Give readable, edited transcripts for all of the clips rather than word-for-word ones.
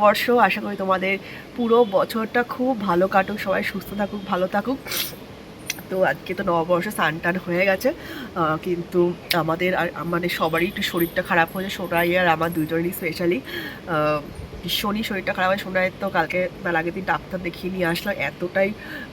নববর্ষ। আশা করি তোমাদের পুরো বছরটা খুব ভালো কাটুক, সবাই সুস্থ থাকুক, ভালো থাকুক। তো আজকে তো নববর্ষ স্নান টান হয়ে গেছে, কিন্তু আমাদের আর মানে সবারই একটু শরীরটা খারাপ হয়েছে, সোনাই আর আমার দুজনেরই স্পেশালি ভীষণই শরীরটা খারাপ হয়। সোনাইয়ের তো কালকে তার আগের দিন ডাক্তার দেখিয়ে নিয়ে আসলাম, এতটাই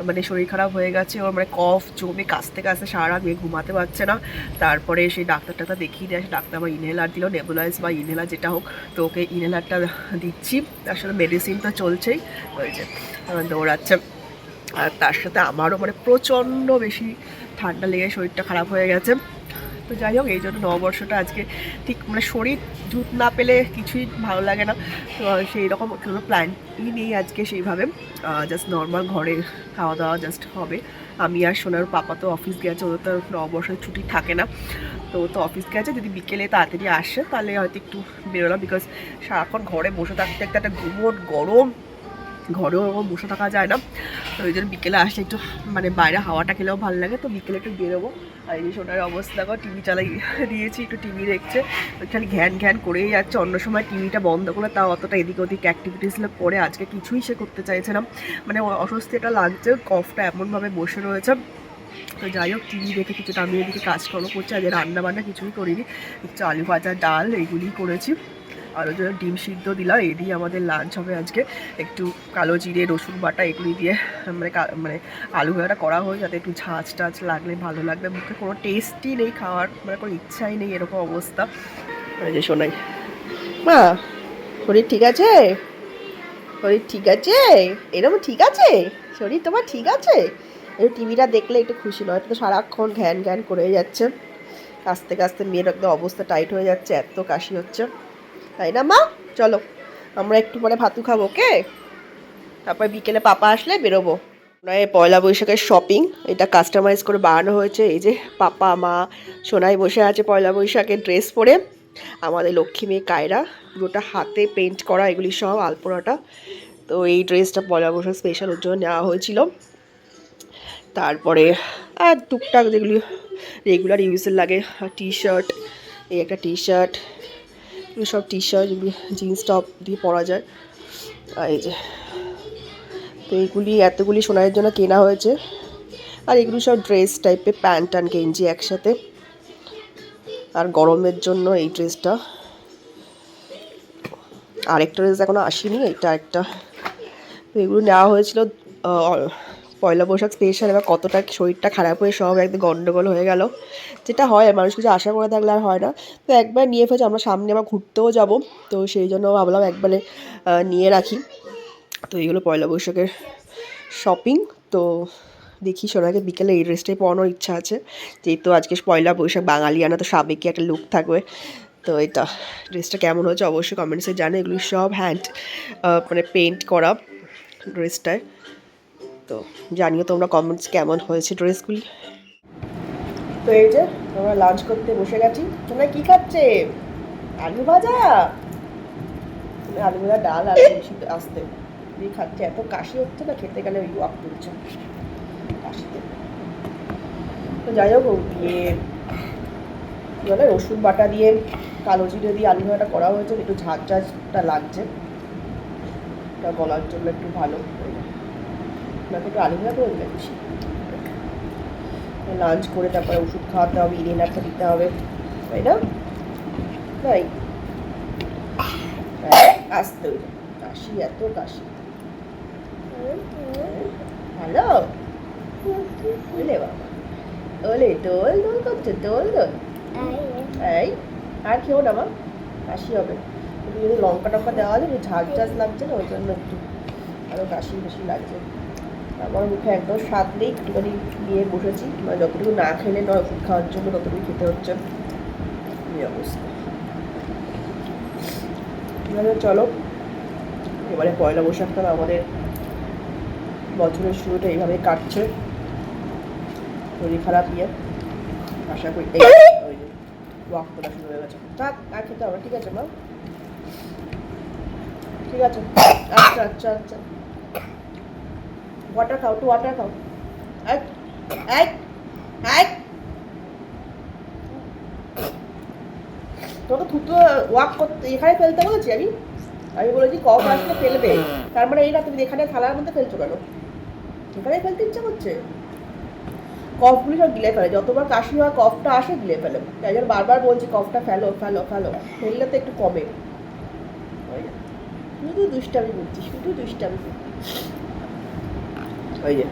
মানে শরীর খারাপ হয়ে গেছে ওর, মানে কফ জমে কাশতে কাশতে সারা রাত ঘুমাতে পারছে না। তারপরে সেই ডাক্তারটা দেখিয়ে নিয়ে আসে, ডাক্তার আমার ইনহেলার দিল, নেবুলাইজ বা ইনহেলার যেটা হোক, তো ওকে ইনহেলারটা দিচ্ছি। তার সাথে মেডিসিন তো চলছেই, ওই যে দৌড়াচ্ছে। আর তার সাথে আমারও মানে প্রচণ্ড বেশি ঠান্ডা লেগে শরীরটা খারাপ হয়ে গেছে। তো যাই হোক, এই জন্য নববর্ষটা আজকে ঠিক মানে শরীর জুত না পেলে কিছুই ভালো লাগে না। তো সেই রকম কোনো প্ল্যানই নেই আজকে সেইভাবে, জাস্ট নর্মাল ঘরে খাওয়া দাওয়া জাস্ট হবে। আমি আর সোনার পাপা তো অফিস গেছে, ওদের তো নববর্ষের ছুটি থাকে না, তো ও তো অফিস গেছে। যদি বিকেলে তাড়াতাড়ি আসে তাহলে হয়তো একটু বেরোলাম, বিকজ সারাক্ষণ ঘরে বসে থাকতে একটা গুমোট গরম, ঘরেও বসে থাকা যায় না। তো ওই জন্য বিকেলে আসলে একটু মানে বাইরে হাওয়াটা খেলেও ভালো লাগে, তো বিকেলে একটু বেরোবো। আর এই সোনার অবস্থা দেখো, টিভি চালাই দিয়েছি, একটু টিভি দেখছে, খালি ঘ্যান ঘ্যান করেই যাচ্ছে। অন্য সময় টিভিটা বন্ধ করে তাও অতটা এদিক ওদিক অ্যাক্টিভিটিসগুলো করে, আজকে কিছুই সে করতে চাইছে না, মানে অস্বস্তিটা লাগছে, কফটা এমনভাবে বসে রয়েছে। তো যাই হোক, টিভি দেখে কিছুটা আমি এদিকে কাজকর্ম করছি। আজ রান্না বান্না কিছুই করিনি, একটু আলু ভাজা, ডাল এইগুলিই করেছি। আর ওই জন্য ডিম সিদ্ধ দিলাম, এই দিয়ে আমাদের লাঞ্চ হবে আজকে। একটু কালো জিরে, রসুন বাটা এগুলি দিয়ে মানে মানে আলু ভাজাটা করা হয়, যাতে একটু ঝাঁঝ টাচ লাগলে ভালো লাগবে। মুখে কোনো টেস্টই নেই খাওয়ার, মানে কোনো ইচ্ছাই নেই, এরকম অবস্থা। এই যে শোনাই, মা শরীর ঠিক আছে? শরীর ঠিক আছে? এরকম ঠিক আছে? শরীর তোমার ঠিক আছে? একটু টিভিটা দেখলে একটু খুশি নয়, তো সারাক্ষণ ঘ্যান ঘ্যান করে যাচ্ছে, কাশতে কাশতে মেয়ের একদম অবস্থা টাইট হয়ে যাচ্ছে, এত কাশি হচ্ছে, তাই না মা? চলো আমরা একটু পরে ভাতু খাবো, ওকে? তারপর বিকেলে পাপা আসলে বেরোবো। নয় পয়লা বৈশাখের শপিং, এটা কাস্টমাইজ করে বানানো হয়েছে। এই যে পাপা, মা, সোনাই বসে আছে পয়লা বৈশাখের ড্রেস পরে। আমাদের লক্ষ্মী মেয়ে কায়রা পুরোটা হাতে পেন্ট করা, এগুলি সব আলপনাটা। তো এই ড্রেসটা পয়লা বৈশাখ স্পেশাল ওর জন্য নেওয়া হয়েছিল। তারপরে আর টুকটাক যেগুলি রেগুলার ইউজের লাগে, টি শার্ট, এই একটা টি শার্ট, এগুলো সব টি শার্ট যেগুলি জিন্স টপ দিয়ে পরা যায়। আর এই যে, তো এইগুলি এতগুলি সোনাইয়ের জন্য কেনা হয়েছে। আর এগুলি সব ড্রেস টাইপের, প্যান্ট আর গেঞ্জি একসাথে। আর গরমের জন্য এই ড্রেসটা, আরেকটা ড্রেস এখনও আসেনি, এটা একটা। তো এগুলো নেওয়া হয়েছিল পয়লা বৈশাখ স্পেশাল। এবার কতটা শরীরটা খারাপ হয়ে সব একদম গন্ডগোল হয়ে গেল, যেটা হয় আর মানুষ কিছু আশা করে থাকলে আর হয় না। তো একবার নিয়ে ফেলেছি, আমরা সামনে আবার ঘুরতেও যাব, তো সেই জন্য ভাবলাম একবারে নিয়ে রাখি। তো এইগুলো পয়লা বৈশাখের শপিং। তো দেখি সোনাকে বিকেলে এই ড্রেসটাই পরানোর ইচ্ছা আছে, যেহেতু আজকে পয়লা বৈশাখ, বাঙালিয়ানা তো সাবেকি একটা লুক থাকবে। তো এটা ড্রেসটা কেমন হয়েছে অবশ্যই কমেন্টসে জানে। এগুলি সব হ্যান্ড মানে পেন্ট করা ড্রেসটায়। তো জানিও তোমরা কমেন্টস কেমন হয়েছে ড্রেসগুলি। তো এই যে আমরা লাঞ্চ করতে বসে গেছি। তোমরা কি খাচ্ছে? আলু ভাজা, আলু ভাজা, ডাল আর আসতে দিয়ে খাচ্ছে। এত কাশি হচ্ছে না, খেতে গেলে ওই ওয়াক তুলছে কাশিতে। তো যাই হোক, ইয়ে কী বলে, রসুন বাটা দিয়ে কালো জিরে দিয়ে আলু ভাজাটা করা হয়েছে, একটু ঝাঁঝ ঝাঁঝটা লাগছে, ওটা গলার জন্য একটু ভালো। একটু আলু ভাজা করে দিচ্ছি। লাঞ্চ করে তারপরে ওষুধ খাওয়াতে হবে, ইনহেলারটা দিতে হবে, তাই না? তাই আসতে ওই কাশি, এত কাশি। হ্যালো, ওলে বাবা, ওলে দোল দোল করছে, দোল দোল। এই আর খেও না মা, কাশি হবে। একটু যদি লঙ্কা টঙ্কা দেওয়া যায়, ঝাঁঝ ঝাঁঝ লাগছে না, ওই জন্য একটু আরও কাশি বেশি লাগছে। আমার মুখে একদম স্বাদ নেই, একটুখানি নিয়ে বসেছি, মানে যতটুকু না খেলে নয় ওষুধ খাওয়ার জন্য ততটুকু খেতে হচ্ছে, এই অবস্থা। চলো এবারে পয়লা বৈশাখটা আমাদের বছরের শুরুটা এইভাবেই কাটছে, শরীর খারাপ নিয়ে। আশা করি এই ওই যে ওয়াক করা শুরু হয়ে গেছে। থাক আর খেতে হবে, ঠিক আছে মা? ঠিক আছে, আচ্ছা আচ্ছা আচ্ছা। ওয়াটার খাও, একটু ওয়াটার খাও। এক এক এক তোকে থুতো ওয়াক করতে এখানে ফেলতে বলেছি আমি? আমি বলেছি কফ আসলে ফেলবে, তার মানে এই না তুমি এখানে থালার মধ্যে ফেলছো কেন? এখানে ফেলতে ইচ্ছা করছে, কফগুলি সব গিলে ফেলে, যতবার কাশি হয় কফটা আসে গিলে ফেলে, তাই জন্য বারবার বলছি কফটা ফেলো ফেলো ফেলো, ফেললে তো একটু কমে। শুধু দুষ্টামি করছি, শুধু দুষ্টামি করছি। ওই যে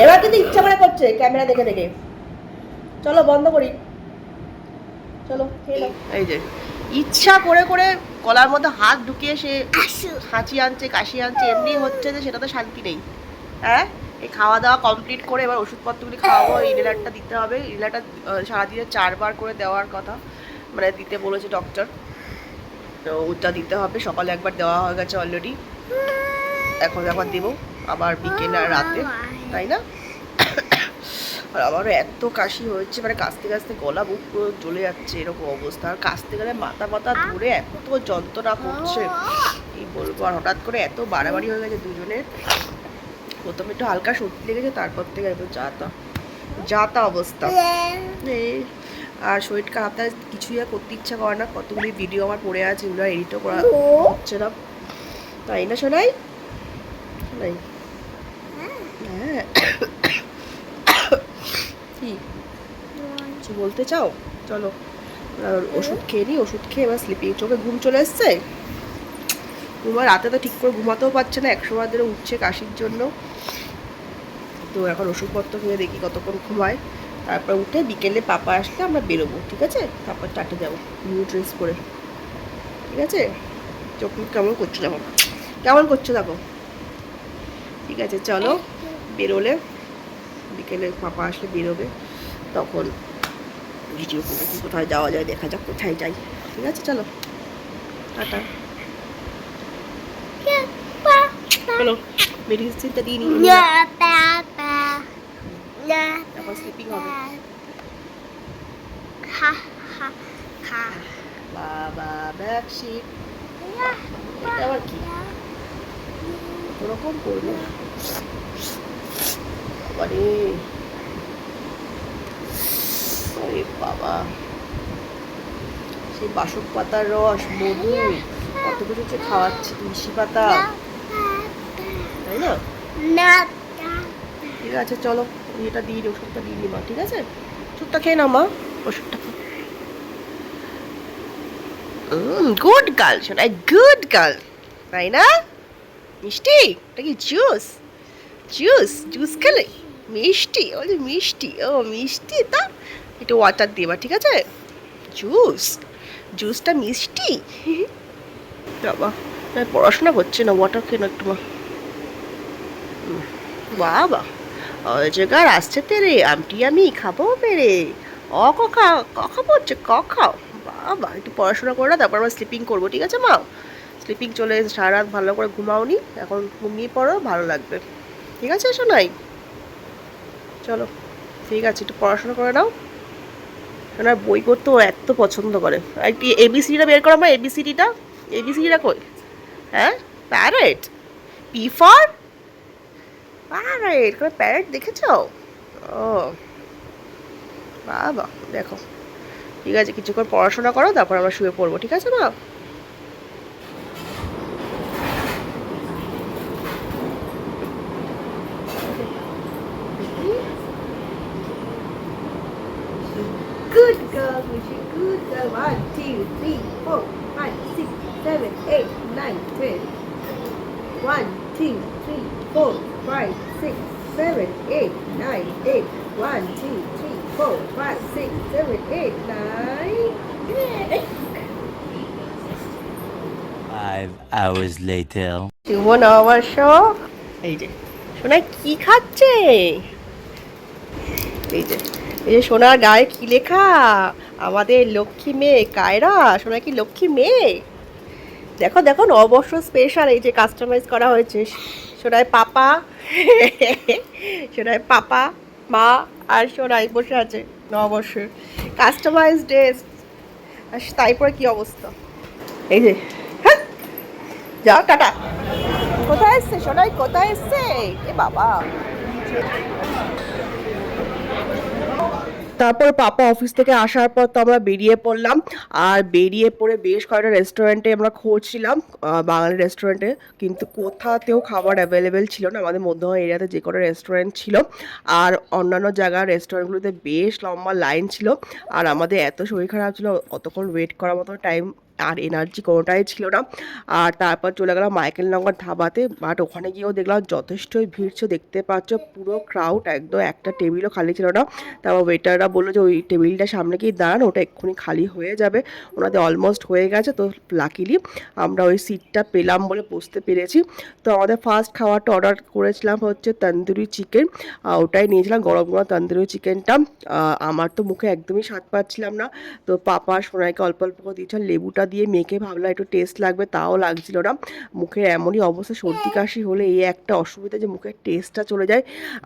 এবার কিন্তু ইচ্ছা করে করছে ক্যামেরা দেখে দেখে। চলো বন্ধ করি, চলো খেয়ে নাও। এই যে ইচ্ছা করে করে গলার মধ্যে হাত ঢুকিয়ে সে হাঁচি আনছে কাশি আনছে, এমনি হচ্ছে যে সেটাতে শান্তি নেই। হ্যাঁ, এই খাওয়া দাওয়া কমপ্লিট করে এবার ওষুধপত্রগুলি খাওয়াবো। ইনহেলারটা দিতে হবে, ইনহেলারটা সারাদিনে 4 বার করে দেওয়ার কথা, মানে দিতে বলেছে ডক্টর, তো ওটা দিতে হবে। সকালে একবার দেওয়া হয়ে গেছে অলরেডি, এখন একবার দেবো আবার বিকেল আর রাতে, তাই না? আর আমারও এত কাশি হচ্ছে, মানে কাশতে কাশতে গলা বুক পুরো জ্বলে যাচ্ছে, এরকম অবস্থা। আর কাশতে গেলে মাথা মাথা ধরে এত যন্ত্রণা করছে কি বলবো। আর হঠাৎ করে এত বাড়াবাড়ি হয়ে গেছে দুজনের, প্রথমে একটু হালকা সর্দি লেগেছে, তারপর থেকে একদম যাতা অবস্থা। আর শরীর খারাপ, কিছুই আর করতে ইচ্ছা করে না। কতগুলি ভিডিও আমার পড়ে আছে, এগুলো এডিটও করা হচ্ছে না, তাই না শোনাই? শোনাই হ্যাঁ, কি কিছু বলতে চাও? চলো ওষুধ খেয়ে নিই, ওষুধ খেয়ে এবার স্লিপিং। চোখে ঘুম চলে এসছে, তোমার রাতে তো ঠিক করে ঘুমাতেও পারছে না, 100 বার ধরে উঠছে কাশির জন্য। তো এখন ওষুধপত্র খেয়ে দেখি কতক্ষণ ঘুমায়, তারপর উঠে বিকেলে পাপা আসলে আমরা বেরোবো, ঠিক আছে? তারপর 4টে যাবো নিউ ড্রেস পরে, ঠিক আছে? চোখ মুখ কেমন করছো দেখো, কেমন করছো দেখো, ঠিক আছে? চলো বেরোলে, বিকেলে পাপা আসলে বেরোবে, তখন ভিডিও করে কোথায় যাওয়া যায় দেখা যাক, কোথায় যাই, ঠিক আছে? চলো টাটা। চলো মেডিসিনটা দিয়ে নিই, তারপর স্লিপিং হবে। বাবা ব্যাকশিট, এটা আবার কি ওরকম করবো? আরে বাবা, সেই বাসক পাতার রস, মধু, কত কিছু খাওয়াচ্ছে, তুলসী পাতা, তাই না? ঠিক আছে চলো, এটা দিয়ে দিই, ওষুধটা দিয়ে দিই মা, ঠিক আছে? ওষুধটা খেয়ে নাও মা, ওষুধটা। গুড গার্ল শোনাই, গুড গার্ল, তাই না? মিষ্টি, এটা কি জুস? জুস জুস খেলে মিষ্টি, ও যে মিষ্টি, ও মিষ্টি, তা একটু ওয়াটার দেবা, ঠিক আছে? জুস, জুসটা মিষ্টি। বাবা পড়াশোনা করছে না, ওয়াটার খেয়ে না একটু মা। বাবা অজগার আসছে তেরে, আমটি আমি খাবো পেরে, কখা কখা পড়ছে, কখাও। বাবা একটু পড়াশোনা করে না, তারপর আমরা স্লিপিং করবো, ঠিক আছে মা? স্লিপিং চলে এসে সারা রাত ভালো করে ঘুমাওনি, এখন ঘুমিয়ে পড়ো, ভালো লাগবে, ঠিক আছে শোনাই? চলো ঠিক আছে, একটু পড়াশোনা করে নাও। ওনার বই করতে ও এত পছন্দ করে। একটু এবিসিডিটা বের করো আমার, এবিসিডিটা, এবিসিডিটা কই? হ্যাঁ, প্যারেট, পি ফর প্যারেট, করে প্যারেট দেখেছ? ও বাবা, দেখো ঠিক আছে, কিছুক্ষণ পড়াশোনা করো, তারপর আমরা শুয়ে পড়বো, ঠিক আছে মা? Good girl, Michi, good girl. 1, 2, 3, 4, 5, 6, 7, 8, 9, 10. 1, 2, 3, 4, 5, 6, 7, 8, 9, 10. 1, 2, 3, 4, 5, 6, 7, 8, 9. 5 hours later. One hour show. এই যে সোনা কি খাচ্ছে, এই যে এই যে সোনার গায়ে কি লেখা, আমাদের লক্ষ্মী মেয়ে কায়রা। সোনা কি লক্ষ্মী মেয়ে? দেখো দেখো, নববর্ষ স্পেশাল, এই যে কাস্টমাইজ করা হয়েছে। সোনায় পাপা, সোনায় পাপা, মা আর সোনাই বসে আছে নববর্ষের কাস্টমাইজ ড্রেস। আর তারপরে কি অবস্থা, এই যে হ্যাঁ, যাও টাটা। কোথায় এসছে সোনাই, কোথায় এসছে? এ বাবা, তারপর পাপা অফিস থেকে আসার পর তো আমরা বেরিয়ে পড়লাম। আর বেরিয়ে পড়ে বেশ কয়েকটা রেস্টুরেন্টে আমরা খুঁজছিলাম, বাঙালি রেস্টুরেন্টে, কিন্তু কোথাতেও খাবার অ্যাভেলেবেল ছিল না। আমাদের মধ্যমা এরিয়াতে যে কটা রেস্টুরেন্ট ছিল আর অন্যান্য জায়গার রেস্টুরেন্টগুলোতে বেশ লম্বা লাইন ছিল। আর আমাদের এত শরীর খারাপ ছিল, অতক্ষণ ওয়েট করার মতো টাইম আর এনার্জি কোনোটাই ছিল না। আর তারপর চলে গেলাম মাইকেলনগর ধাবাতে, বাট ওখানে গিয়েও দেখলাম যথেষ্টই ভিড় ছিল, দেখতে পাচ্ছ পুরো ক্রাউড, একদম একটা টেবিলও খালি ছিল না। তারপর ওয়েটাররা বললো যে ওই টেবিলটা সামনে গিয়ে দাঁড়ান, ওটা এক্ষুনি খালি হয়ে যাবে। ওনাদের অলমোস্ট হয়ে গেছে, তো লাকিলি আমরা ওই সিটটা পেলাম বলে বসতে পেরেছি। তো আমাদের ফার্স্ট খাওয়াটা অর্ডার করেছিলাম হচ্ছে তন্দুরি চিকেন, ওটাই নিয়েছিলাম, গরম গরম তন্দুরি চিকেনটা। আমার তো মুখে একদমই স্বাদ পাচ্ছিলাম না, তো পাপা সোনাইকে অল্প অল্প করে দিয়েছিল, লেবুটা দিয়ে মেখে ভাবলাম একটু টেস্ট লাগবে, তাও লাগছিল না। মুখে এমনই অবস্থা, সর্দি কাশি হলে এই একটা অসুবিধা যে মুখের টেস্টটা চলে যায়।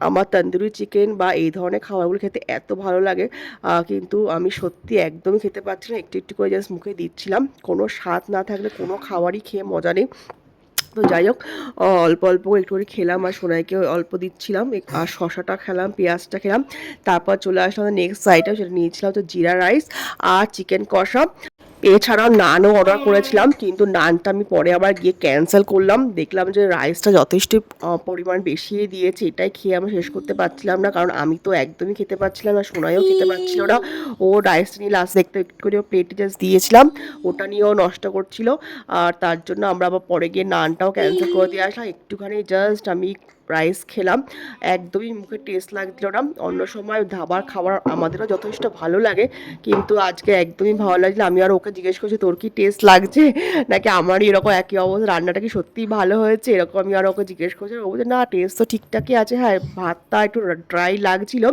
আমার তন্দুরি চিকেন বা এই ধরনের খাবারগুলো খেতে এত ভালো লাগে, কিন্তু আমি সত্যি একদমই খেতে পারছি না, একটু একটু করে জাস্ট মুখে দিচ্ছিলাম। কোনো স্বাদ না থাকলে কোনো খাবারই খেয়ে মজা নেই। তো যাই হোক, অল্প অল্প একটু করে খেলাম আর সোনাইকে অল্প দিচ্ছিলাম, আর শশাটা খেলাম, পেঁয়াজটা খেলাম। তারপর চলে আসলাম নেক্সট আইটেম, সেটা নিয়েছিলাম হচ্ছে জিরা রাইস আর চিকেন কষা। এছাড়াও নানও অর্ডার করেছিলাম, কিন্তু নানটা আমি পরে আবার গিয়ে ক্যান্সেল করলাম। দেখলাম যে রাইসটা যথেষ্ট পরিমাণ বেশি দিয়েছে, এটাই খেয়ে আমি শেষ করতে পারছিলাম না, কারণ আমি তো একদমই খেতে পারছিলাম না, সোনাইও খেতে পারছিল না। ও রাইসটা নিয়ে লাস্ট একটু একটু করে প্লেটে জাস্ট দিয়েছিলাম, ওটা নিয়েও নষ্ট করছিল। আর তার জন্য আমরা আবার পরে গিয়ে নানটাও ক্যান্সেল করে দিয়ে আসলাম। একটুখানি জাস্ট আমি রাইস খেলাম, একদমই মুখে টেস্ট লাগছিল না। অন্য সময় ধাবার খাবার আমাদেরও যথেষ্ট ভালো লাগে, কিন্তু আজকে একদমই ভালো লাগছিল। আমি আর ওকে জিজ্ঞেস করছি তোর কি টেস্ট লাগছে, নাকি আমারই এরকম একই অবস্থা, রান্নাটা কি সত্যিই ভালো হয়েছে, এরকম আমি আর ওকে জিজ্ঞেস করছি। ও বলছে না, টেস্ট তো ঠিকঠাকই আছে, হ্যাঁ ভাতটা একটু ড্রাই লাগছিল,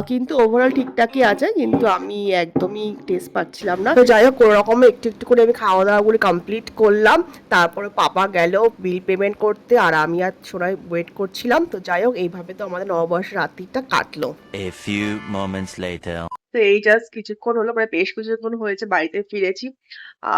কিন্তু ওভারঅল ঠিকঠাকই আছে, কিন্তু আমি একদমই টেস্ট পাচ্ছিলাম না। তো যাই হোক, কোনো রকমে একটু একটু করে আমি খাওয়া দাওয়াগুলো কমপ্লিট করলাম। তারপরে পাপা গেল বিল পেমেন্ট করতে, আর আমি আর সোনাই ওয়েট করছিলাম। তো যাই হোক, এইভাবে তো আমাদের নববর্ষের রাত্রিটা কাটলো। A few moments later. তো এই জাস্ট কিছুক্ষণ হলো, মানে বেশ কিছুক্ষণ হয়েছে বাড়িতে ফিরেছি।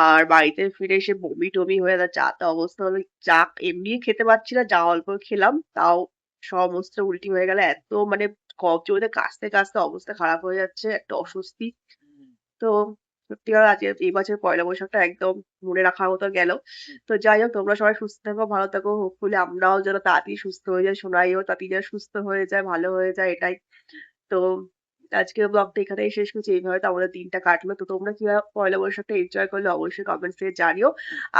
আর বাড়িতে ফিরে এসে বমি টমি হয়ে যা তা অবস্থা হলো, চা এমনি খেতে পারছি না, যা অল্প খেলাম তাও সমস্ত উল্টি হয়ে গেল। এত মানে কফ জমে কাশতে কাশতে অবস্থা খারাপ হয়ে যাচ্ছে, একটা অস্বস্তি। তো সত্যি কথা আজকে এই বছর পয়লা বৈশাখটা একদম মনে রাখার মতো গেল। তো যাই হোক, তোমরা সবাই সুস্থ থাকো, ভালো থাকো, হোপফুলি আমরাও যেন তাড়াতাড়ি সুস্থ হয়ে যাই, সোনাইও তাড়াতাড়ি যেন সুস্থ হয়ে যায়, ভালো হয়ে যায়, এটাই। তো আজকের ব্লগটা এখানেই শেষ করছি। এইভাবে তো আমাদের দিনটা কাটলো। তো তোমরা কিভাবে পয়লা বৈশাখটা এনজয় করলে অবশ্যই কমেন্টস থেকে জানিও।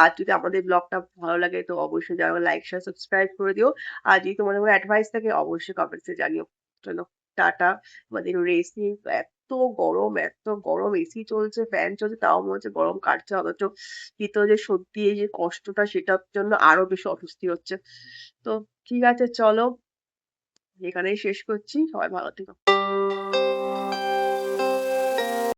আর যদি আমাদের ব্লগটা ভালো লাগে তো অবশ্যই জানাও, লাইক শেয়ার সাবস্ক্রাইব করে দিও। আর যদি তোমাদের কোনো অ্যাডভাইস থাকে অবশ্যই কমেন্টস এ জানিও। চলো, টাটা। আমাদের রেস্ট নিই। এত গরম, এসি চলছে, ফ্যান চলছে, তাও মনে হচ্ছে গরম কাটছে, অথচ ভিতরে যে সত্যি এই যে কষ্টটা, সেটার জন্য আরো বেশি অস্বস্তি হচ্ছে। তো ঠিক আছে, চলো এখানেই শেষ করছি। সবাই ভালো থেকো।